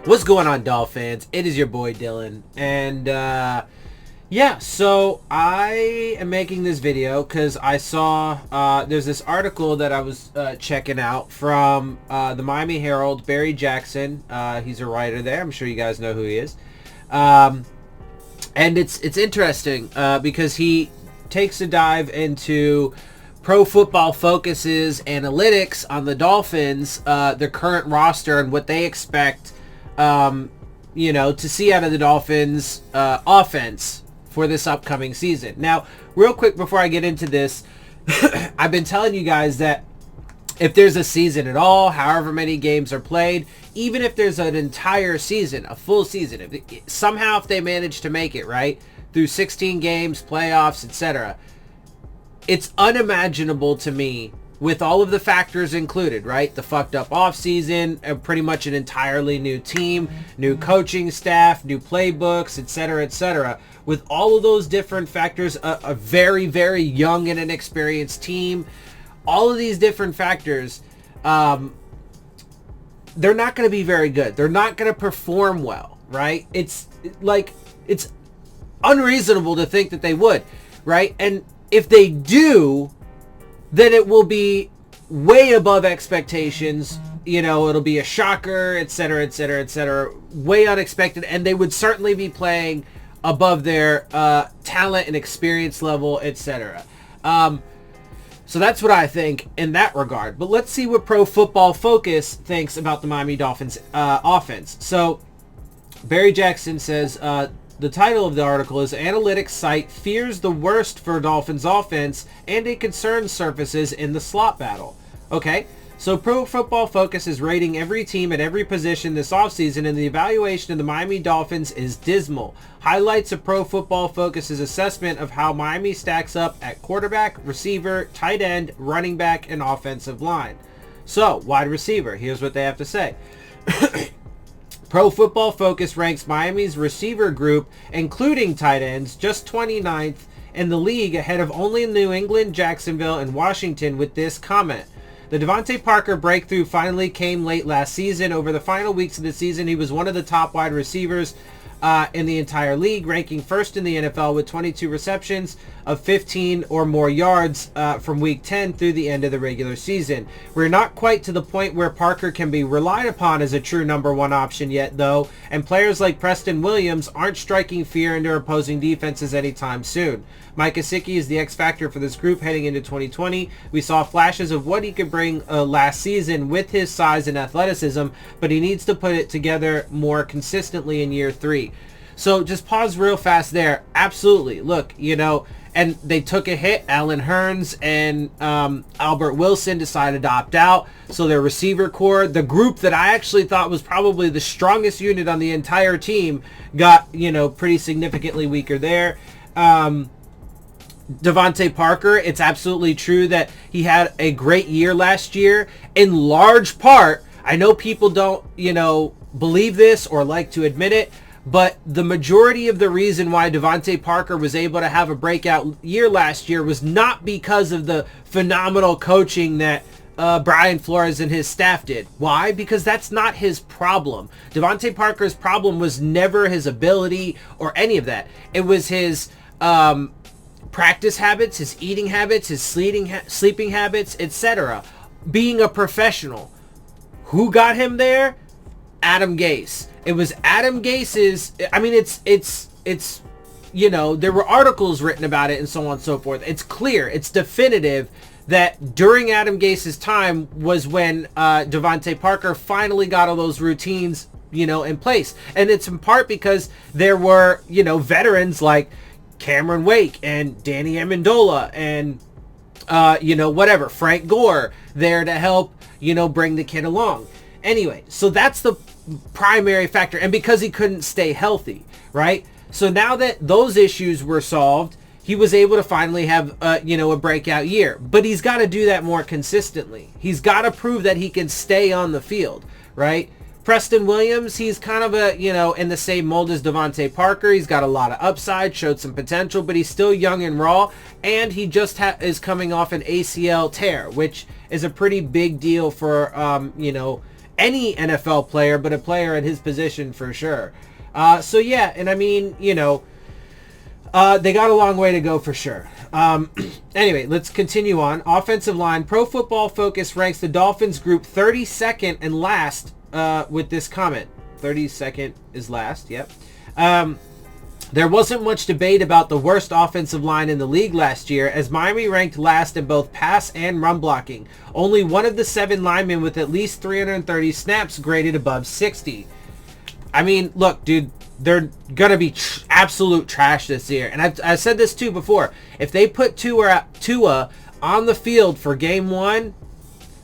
What's going on, Dolphins? It is your boy Dillon, and yeah, so I am making this video because I saw there's this article that I was checking out from the Miami Herald. Barry Jackson, he's a writer there. I'm sure you guys know who he is, and it's interesting because he takes a dive into Pro Football Focus's analytics on the Dolphins, their current roster, and what they expect to see out of the Dolphins offense for this upcoming season. Now, real quick before I get into this, I've been telling you guys that if there's a season at all, however many games are played, even if there's an entire season, a full season, if they manage to make it, right, through 16 games, playoffs, etc., it's unimaginable to me, with all of the factors included, right? The fucked up offseason, pretty much an entirely new team, new coaching staff, new playbooks, etc., etc. With all of those different factors, a very, very young and inexperienced team, all of these different factors, they're not going to be very good. They're not going to perform well, right? It's unreasonable to think that they would, right? And if they do, then it will be way above expectations. It'll be a shocker, etc., etc., etc., way unexpected, and they would certainly be playing above their talent and experience level, etc. So that's what I think in that regard. But let's see what Pro Football Focus thinks about the Miami Dolphins offense. So Barry Jackson says, the title of the article is Analytics Site Fears the Worst for Dolphins Offense and a Concern Surfaces in the Slot Battle. Okay, so Pro Football Focus is rating every team at every position this offseason, and the evaluation of the Miami Dolphins is dismal. Highlights of Pro Football Focus's assessment of how Miami stacks up at quarterback, receiver, tight end, running back, and offensive line. So, wide receiver, here's what they have to say. Pro Football Focus ranks Miami's receiver group, including tight ends, just 29th in the league, ahead of only New England, Jacksonville, and Washington, with this comment. The Devontae Parker breakthrough finally came late last season. Over the final weeks of the season, he was one of the top wide receivers in the entire league, ranking first in the NFL with 22 receptions of 15 or more yards from week 10 through the end of the regular season. We're not quite to the point where Parker can be relied upon as a true number one option yet, though, and players like Preston Williams aren't striking fear into opposing defenses anytime soon. Mike Gesicki is the X factor for this group heading into 2020. We saw flashes of what he could bring last season with his size and athleticism, but he needs to put it together more consistently in year 3. So just pause real fast there. Absolutely. Look, and they took a hit. Allen Hurns and Albert Wilson decided to opt out. So their receiver core, the group that I actually thought was probably the strongest unit on the entire team, got, pretty significantly weaker there. Devontae Parker, it's absolutely true that he had a great year last year. In large part, I know people don't, believe this or like to admit it, but the majority of the reason why Devontae Parker was able to have a breakout year last year was not because of the phenomenal coaching that Brian Flores and his staff did. Why? Because that's not his problem. Devontae Parker's problem was never his ability or any of that. It was his practice habits, his eating habits, his sleeping habits, etc. Being a professional. Who got him there? Adam Gase. It was Adam Gase's, it's there were articles written about it and so on and so forth. It's clear, it's definitive that during Adam Gase's time was when Devontae Parker finally got all those routines, in place. And it's in part because there were, veterans like Cameron Wake and Danny Amendola and, Frank Gore there to help, bring the kid along. Anyway, so that's the primary factor, and because he couldn't stay healthy, right? So now that those issues were solved, he was able to finally have a breakout year. But he's got to do that more consistently. He's got to prove that he can stay on the field, right? Preston Williams, he's kind of in the same mold as Devontae Parker. He's got a lot of upside, showed some potential, but he's still young and raw, and he just is coming off an ACL tear, which is a pretty big deal for any NFL player, but a player at his position for sure. So yeah, and I mean, you know, they got a long way to go for sure. Anyway, let's continue on. Offensive line. Pro Football Focus ranks the Dolphins group 32nd and last with this comment. 32nd is last, yep. There wasn't much debate about the worst offensive line in the league last year, as Miami ranked last in both pass and run blocking. Only one of the 7 linemen with at least 330 snaps graded above 60. I mean, look, dude, they're going to be absolute trash this year. And I've said this too before. If they put Tua on the field for game 1,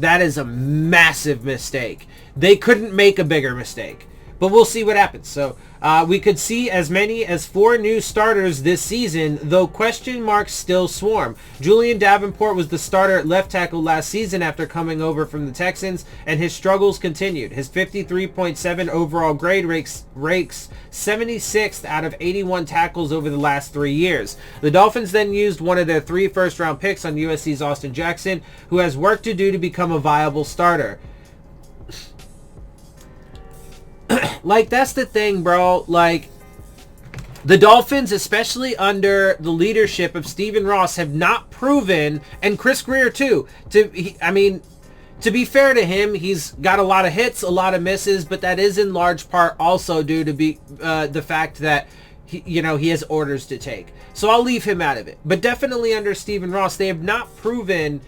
that is a massive mistake. They couldn't make a bigger mistake. But we'll see what happens. So we could see as many as 4 new starters this season, though question marks still swarm. Julian Davenport was the starter at left tackle last season after coming over from the Texans, and his struggles continued. His 53.7 overall grade ranks 76th out of 81 tackles over the last 3 years. The Dolphins then used one of their 3 first-round picks on USC's Austin Jackson, who has work to do to become a viable starter. Like, that's the thing, bro. Like, the Dolphins, especially under the leadership of Stephen Ross, have not proven, and Chris Greer too, to be fair to him, he's got a lot of hits, a lot of misses, but that is in large part also due to the fact that he has orders to take. So I'll leave him out of it. But definitely under Stephen Ross, they have not proven,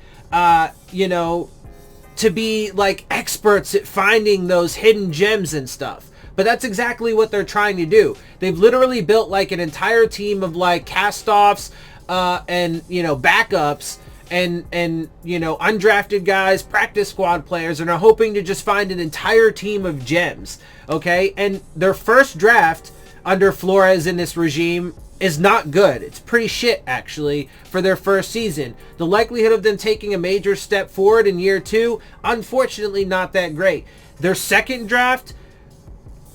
to be like experts at finding those hidden gems and stuff. But that's exactly what they're trying to do. They've literally built like an entire team of like cast-offs and backups and undrafted guys, practice squad players, and are hoping to just find an entire team of gems. Okay, and their first draft under Flores in this regime is not good. It's pretty shit, actually, for their first season. The likelihood of them taking a major step forward in year 2, unfortunately, not that great. Their second draft,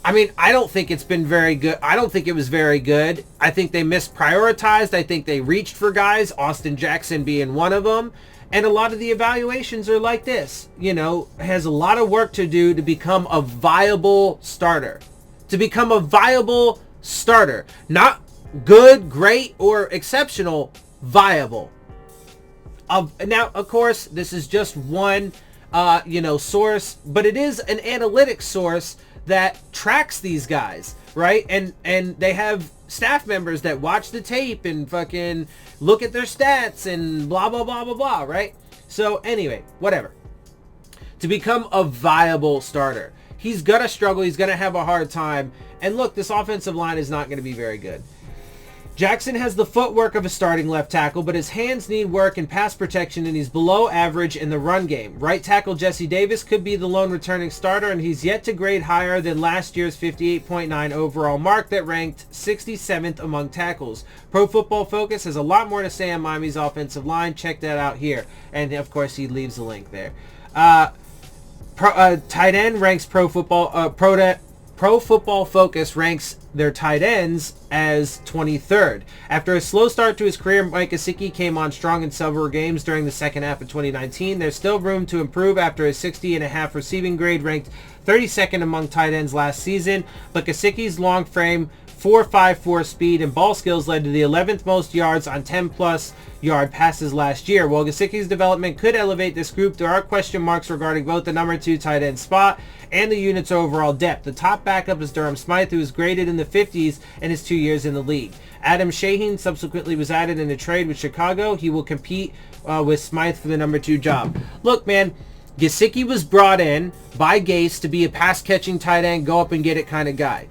I mean, I don't think it's been very good. I don't think it was very good. I think they misprioritized. I think they reached for guys, Austin Jackson being one of them. And a lot of the evaluations are like this. Has a lot of work to do to become a viable starter. To become a viable starter. Not good, great, or exceptional, viable. Now, of course, this is just one, source, but it is an analytics source that tracks these guys, right? And they have staff members that watch the tape and fucking look at their stats and blah, blah, blah, blah, blah, right? So anyway, whatever. To become a viable starter, he's going to struggle. He's going to have a hard time. And look, this offensive line is not going to be very good. Jackson has the footwork of a starting left tackle, but his hands need work in pass protection, and he's below average in the run game. Right tackle Jesse Davis could be the lone returning starter, and he's yet to grade higher than last year's 58.9 overall mark that ranked 67th among tackles. Pro Football Focus has a lot more to say on Miami's offensive line. Check that out here. And, of course, he leaves a link there. Tight end ranks Pro Football Focus ranks their tight ends as 23rd. After a slow start to his career, Mike Gesicki came on strong in several games during the second half of 2019. There's still room to improve after his 60.5 receiving grade, ranked 32nd among tight ends last season, but Gesicki's long frame, 4.54 speed, and ball skills led to the 11th most yards on 10-plus yard passes last year. While Gesicki's development could elevate this group, there are question marks regarding both the number 2 tight end spot and the unit's overall depth. The top backup is Durham Smythe, who is graded in the 50s in his 2 years in the league. Adam Shaheen subsequently was added in a trade with Chicago. He will compete with Smythe for the number 2 job. Look, man, Gesicki was brought in by Gase to be a pass-catching tight end, go up and get it kind of guy.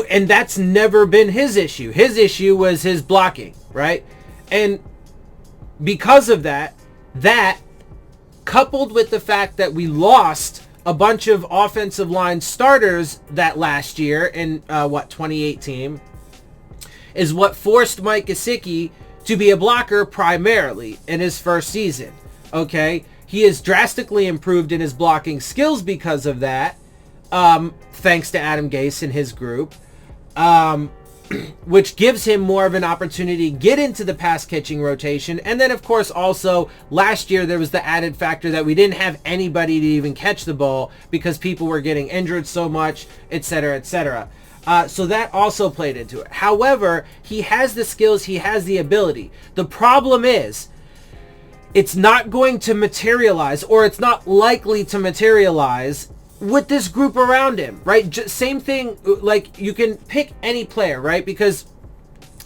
And that's never been his issue. His issue was his blocking, right? And because of that coupled with the fact that we lost a bunch of offensive line starters that last year in 2018, is what forced Mike Gesicki to be a blocker primarily in his first season. Okay, he has drastically improved in his blocking skills because of that, thanks to Adam Gase and his group. which gives him more of an opportunity to get into the pass catching rotation. And then, of course, also last year there was the added factor that we didn't have anybody to even catch the ball because people were getting injured so much, etc., etc. So that also played into it. However, he has the skills, he has the ability. The problem is, it's not going to materialize, or it's not likely to materialize with this group around him, right? Same thing, like you can pick any player, right? Because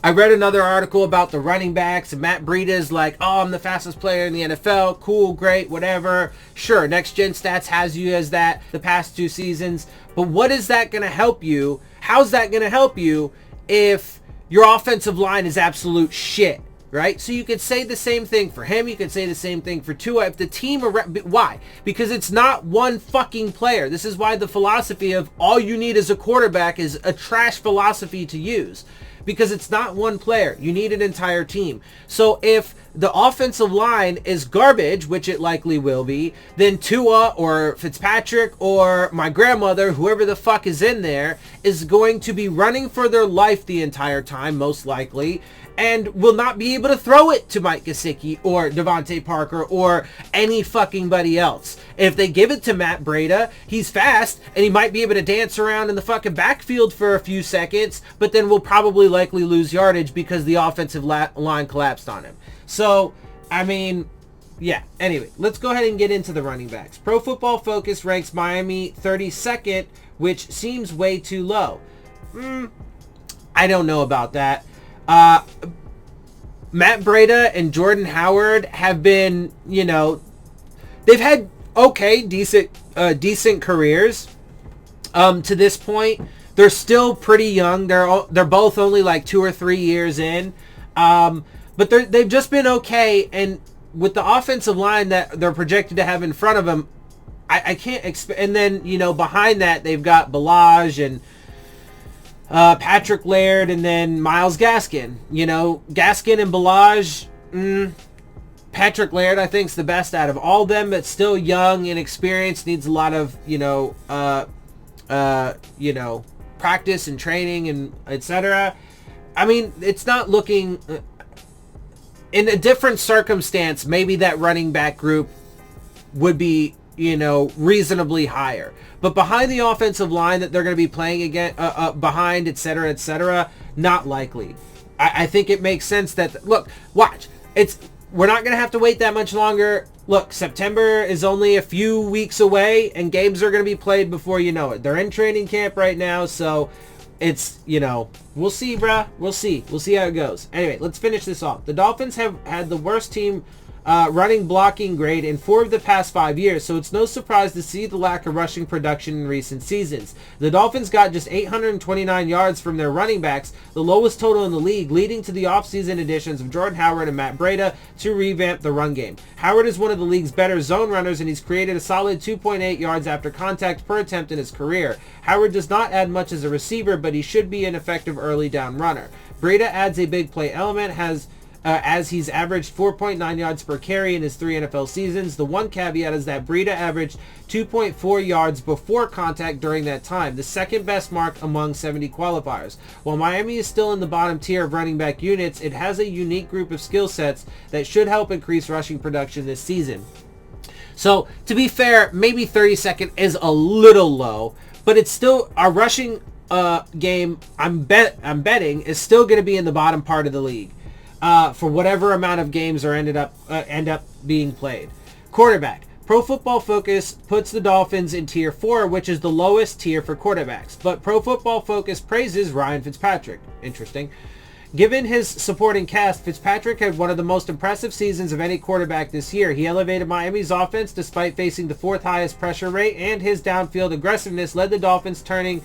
I read another article about the running backs, and Matt Breida's like, oh, I'm the fastest player in the NFL. Cool, great, whatever. Sure, Next Gen Stats has you as that the past 2 seasons. But what is that going to help you? How's that going to help you if your offensive line is absolute shit? Right? So you could say the same thing for him. You could say the same thing for Tua. If the team... Why? Because it's not one fucking player. This is why the philosophy of all you need as a quarterback is a trash philosophy to use. Because it's not one player. You need an entire team. So if the offensive line is garbage, which it likely will be, then Tua or Fitzpatrick or my grandmother, whoever the fuck is in there, is going to be running for their life the entire time, most likely, and will not be able to throw it to Mike Gesicki or Devontae Parker or any fucking buddy else. If they give it to Matt Breida, he's fast and he might be able to dance around in the fucking backfield for a few seconds, but then we'll probably likely lose yardage because the offensive line collapsed on him. So, I mean, yeah. Anyway, let's go ahead and get into the running backs. Pro Football Focus ranks Miami 32nd, which seems way too low. I don't know about that. Matt Breida and Jordan Howard have been, they've had decent careers to this point. They're still pretty young. They're both only like 2 or 3 years in, but they've just been okay. And with the offensive line that they're projected to have in front of them, I can't expect. And then behind that they've got Balaj and Patrick Laird, and then Myles Gaskin. Gaskin and Balaj, Patrick Laird I think is the best out of all of them, but still young, inexperienced, needs a lot of practice and training and etc. I mean, it's not looking in a different circumstance. Maybe that running back group would be reasonably higher. But behind the offensive line that they're going to be playing again, behind, etc., not likely. I think it makes sense that, look, watch. We're not going to have to wait that much longer. Look, September is only a few weeks away, and games are going to be played before you know it. They're in training camp right now, so it's, we'll see, bruh. We'll see. We'll see how it goes. Anyway, let's finish this off. The Dolphins have had the worst team running blocking grade in 4 of the past 5 years, so it's no surprise to see the lack of rushing production in recent seasons. The Dolphins got just 829 yards from their running backs, the lowest total in the league, leading to the offseason additions of Jordan Howard and Matt Breida to revamp the run game. Howard is one of the league's better zone runners, and he's created a solid 2.8 yards after contact per attempt in his career. Howard does not add much as a receiver, but he should be an effective early down runner. Breida adds a big play element, as he's averaged 4.9 yards per carry in his 3 NFL seasons. The one caveat is that Breida averaged 2.4 yards before contact during that time, the second best mark among 70 qualifiers. While Miami is still in the bottom tier of running back units, it has a unique group of skill sets that should help increase rushing production this season. So, to be fair, maybe 32nd is a little low, but it's still our rushing game. I'm betting is still going to be in the bottom part of the league. For whatever amount of games are end up being played. Quarterback. Pro Football Focus puts the Dolphins in Tier 4, which is the lowest tier for quarterbacks. But Pro Football Focus praises Ryan Fitzpatrick. Interesting. Given his supporting cast, Fitzpatrick had one of the most impressive seasons of any quarterback this year. He elevated Miami's offense despite facing the 4th highest pressure rate, and his downfield aggressiveness led the Dolphins turning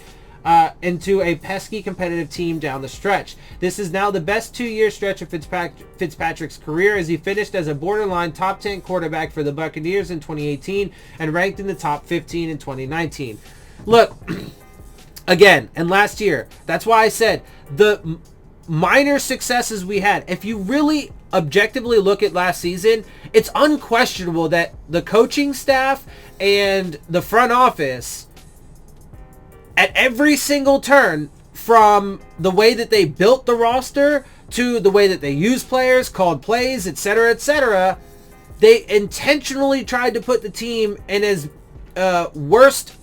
into a pesky competitive team down the stretch. This is now the best 2-year stretch of Fitzpatrick's career, as he finished as a borderline top 10 quarterback for the Buccaneers in 2018 and ranked in the top 15 in 2019. Look, again, and last year, that's why I said the minor successes we had, if you really objectively look at last season, it's unquestionable that the coaching staff and the front office at every single turn from the way that they built the roster to the way that they use players, called plays, etc., etc., they intentionally tried to put the team in as worst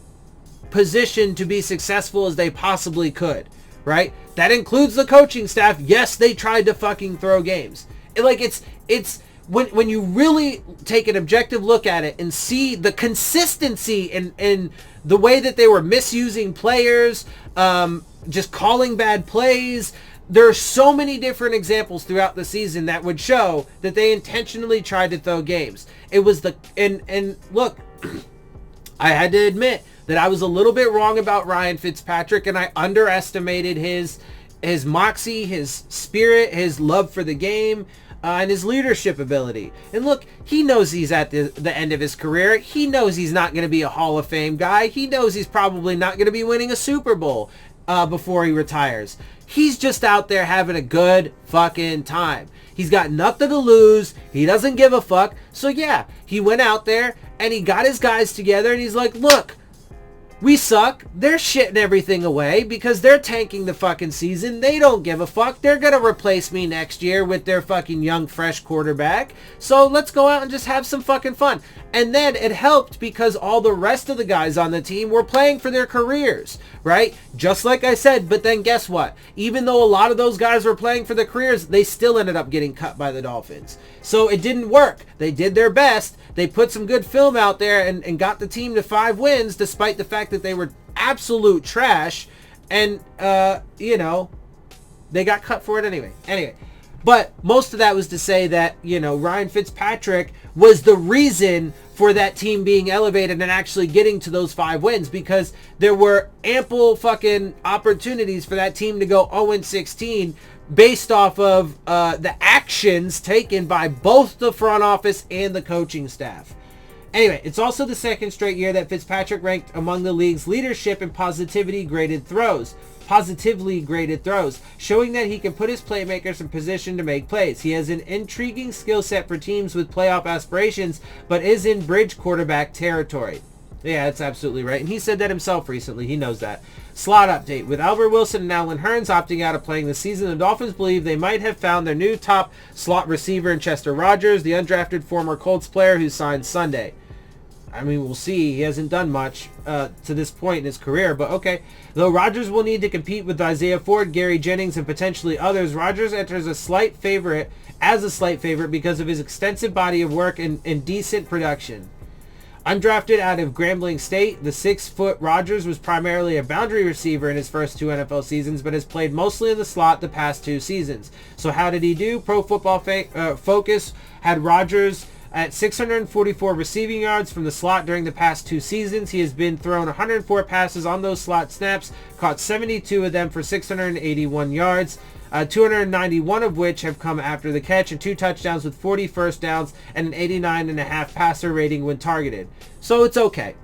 position to be successful as they possibly could, right? That includes the coaching staff. Yes, they tried to fucking throw games. It's when you really take an objective look at it and see the consistency in the way that they were misusing players, just calling bad plays. There are so many different examples throughout the season that would show that they intentionally tried to throw games. It was and look, I had to admit that I was a little bit wrong about Ryan Fitzpatrick, and I underestimated his moxie, his spirit, his love for the game, and his leadership ability. And look, he knows he's at the end of his career. He knows he's not going to be a Hall of Fame guy. He knows he's probably not going to be winning a Super Bowl before he retires. He's just out there having a good fucking time. He's got nothing to lose. He doesn't give a fuck. So yeah, he went out there and he got his guys together and he's like, look, we suck. They're shitting everything away because they're tanking the fucking season. They don't give a fuck. They're going to replace me next year with their fucking young, fresh quarterback. So let's go out and just have some fucking fun. And then it helped because all the rest of the guys on the team were playing for their careers, right? Just like I said, but then guess what? Even though a lot of those guys were playing for their careers, they still ended up getting cut by the Dolphins. So it didn't work. They did their best. They put some good film out there and got the team to 5 wins despite the fact that they were absolute trash. And, they got cut for it anyway. But most of that was to say that, Ryan Fitzpatrick was the reason for that team being elevated and actually getting to those 5 wins, because there were ample fucking opportunities for that team to go 0-16 based off of the actions taken by both the front office and the coaching staff. Anyway, it's also the second straight year that Fitzpatrick ranked among the league's leadership in positively graded throws, showing that he can put his playmakers in position to make plays. He has an intriguing skill set for teams with playoff aspirations, but is in bridge quarterback territory. Yeah, that's absolutely right. And he said that himself recently. He knows that. Slot update. With Albert Wilson and Allen Hurns opting out of playing this season, the Dolphins believe they might have found their new top slot receiver in Chester Rogers, the undrafted former Colts player who signed Sunday. I mean, we'll see. He hasn't done much to this point in his career, but okay. Though Rodgers will need to compete with Isaiah Ford, Gary Jennings, and potentially others, Rodgers enters as a slight favorite because of his extensive body of work and decent production. Undrafted out of Grambling State, the 6-foot Rodgers was primarily a boundary receiver in his first 2 NFL seasons, but has played mostly in the slot the past 2 seasons. So how did he do? Pro Football Focus had Rodgers at 644 receiving yards from the slot during the past 2 seasons. He has been thrown 104 passes on those slot snaps, caught 72 of them for 681 yards, 291 of which have come after the catch, and 2 touchdowns with 40 first downs and an 89.5 passer rating when targeted. So it's okay.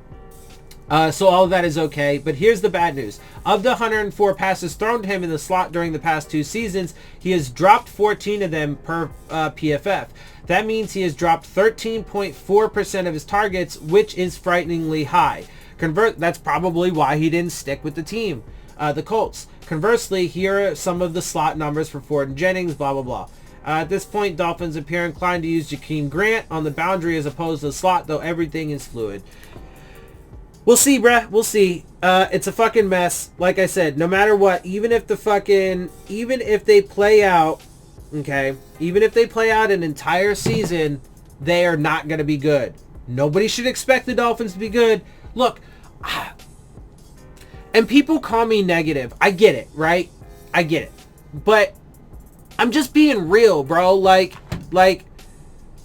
So all of that is okay, but here's the bad news. Of the 104 passes thrown to him in the slot during the past 2 seasons, he has dropped 14 of them per PFF. That means he has dropped 13.4% of his targets, which is frighteningly high. That's probably why he didn't stick with the team, the Colts. Conversely, here are some of the slot numbers for Ford and Jennings, blah, blah, blah. At this point, Dolphins appear inclined to use Jakeem Grant on the boundary as opposed to the slot, though everything is fluid. We'll see, bruh. We'll see. It's a fucking mess. Like I said, no matter what, even if they play out, okay, even if they play out an entire season, they are not going to be good. Nobody should expect the Dolphins to be good. Look, and people call me negative. I get it, right? I get it. But I'm just being real, bro. Like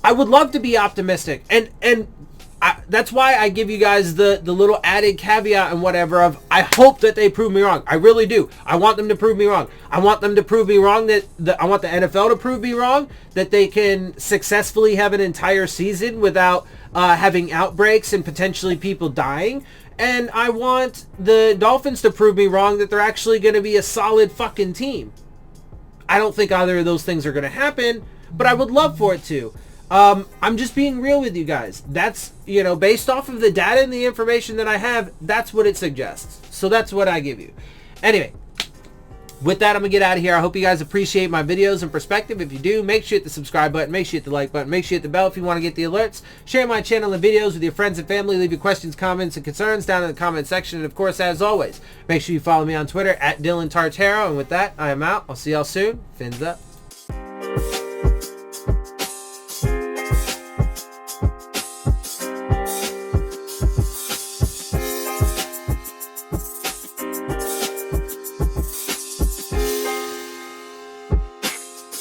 I would love to be optimistic. And that's why I give you guys the little added caveat and whatever of I hope that they prove me wrong. I really do. I want them to prove me wrong. I want them to prove me wrong I want the NFL to prove me wrong, that they can successfully have an entire season without having outbreaks and potentially people dying. And I want the Dolphins to prove me wrong, that they're actually going to be a solid fucking team. I don't think either of those things are going to happen, but I would love for it to. I'm just being real with you guys. That's, based off of the data and the information that I have, that's what it suggests. So that's what I give you. Anyway, With that, I'm going to get out of here. I hope you guys appreciate my videos and perspective. If you do, make sure you hit the subscribe button. Make sure you hit the like button. Make sure you hit the bell if you want to get the alerts. Share my channel and videos with your friends and family. Leave your questions, comments, and concerns down in the comment section. And, of course, as always, make sure you follow me on Twitter at Dillon Tartaro. And with that, I am out. I'll see y'all soon. Fins up.